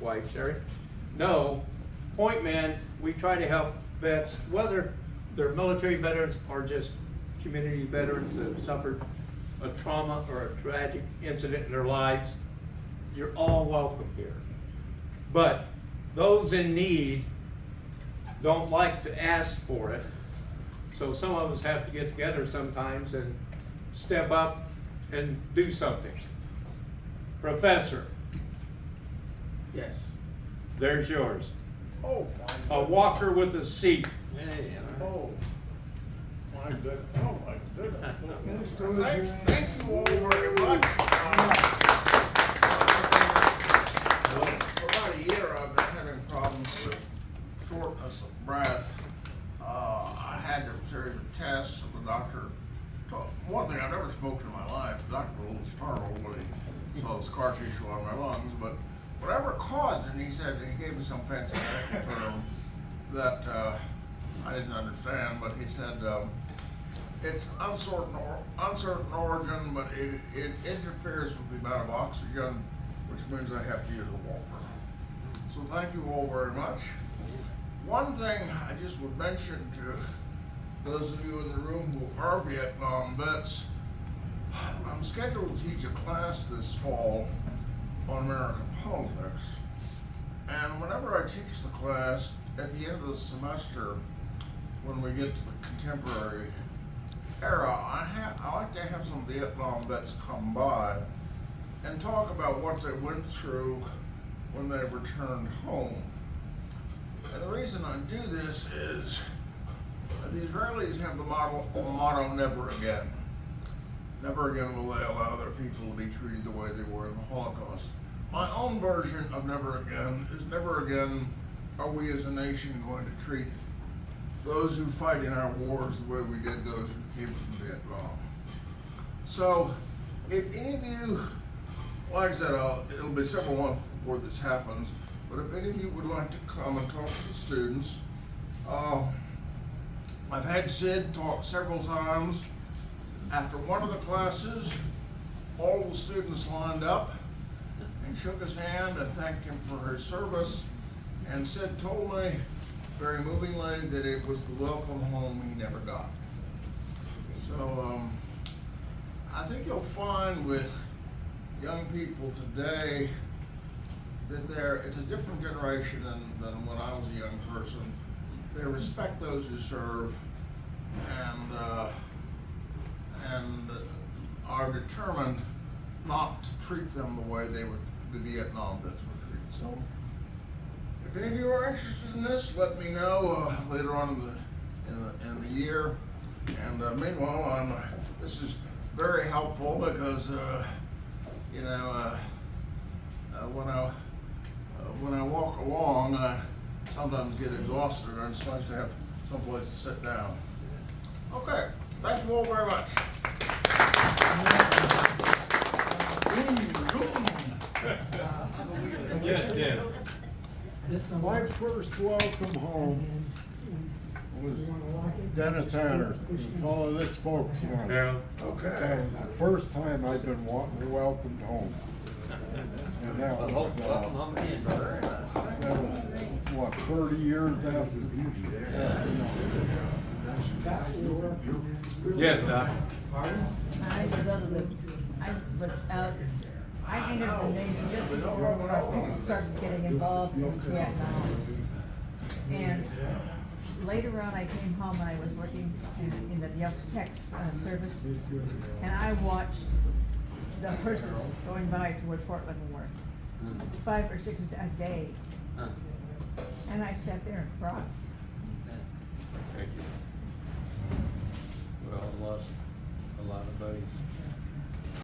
wife, Sherry. No, point man, we try to help vets, whether they're military veterans or just community veterans that have suffered a trauma or a tragic incident in their lives. You're all welcome here. But those in need don't like to ask for it. So some of us have to get together sometimes and step up and do something. Professor, Yes. there's yours. Oh, my A walker with a seat. Oh, my goodness. Oh, my goodness. Thank you all very much. For about a year, I've been having problems with shortness of breath. I had a series of tests, and the doctor told one thing I've never spoken in my life. The doctor was a little startled when he saw the scar tissue on my lungs, but whatever caused it, he said, he gave me some fancy medical term that I didn't understand, but he said it's uncertain origin, but it interferes with the amount of oxygen, which means I have to use a walker. So thank you all very much. One thing I just would mention to those of you in the room who are Vietnam vets, I'm scheduled to teach a class this fall on American politics. And whenever I teach the class, at the end of the semester, when we get to the contemporary era, I like to have some Vietnam vets come by and talk about what they went through when they returned home. And the reason I do this is the Israelis have the motto, never again. Never again will they allow their people to be treated the way they were in the Holocaust. My own version of never again is never again are we as a nation going to treat those who fight in our wars the way we did those who came from Vietnam. So, if any of you, like I said, it'll be several months before this happens, but if any of you would like to come and talk to the students, I've had Sid talk several times. After one of the classes, all the students lined up and shook his hand and thanked him for his service. And Sid told me very movingly that it was the welcome home he never got. So I think you'll find with young people today that it's a different generation than when I was a young person. They respect those who serve and are determined not to treat them the way the Vietnam vets were treated. So, if any of you are interested in this, let me know later on in the year. And meanwhile, this is very helpful because when I walk along, I sometimes get exhausted, and it's nice to have someplace to sit down. Okay, thank you all very much. Yes, Dan. My first welcome home was Dennis Anners, the fellow that spoke to us. Yeah. Okay. The first time I've been welcomed home. And that was, what, 30 years after? Yes, Doc. I entered the Navy just before people started getting involved in Vietnam. And later on, I came home and I was working in the Young's Tech service, and I watched the hearses going by toward Fort Leavenworth, 5 or 6 a day. And I sat there and cried.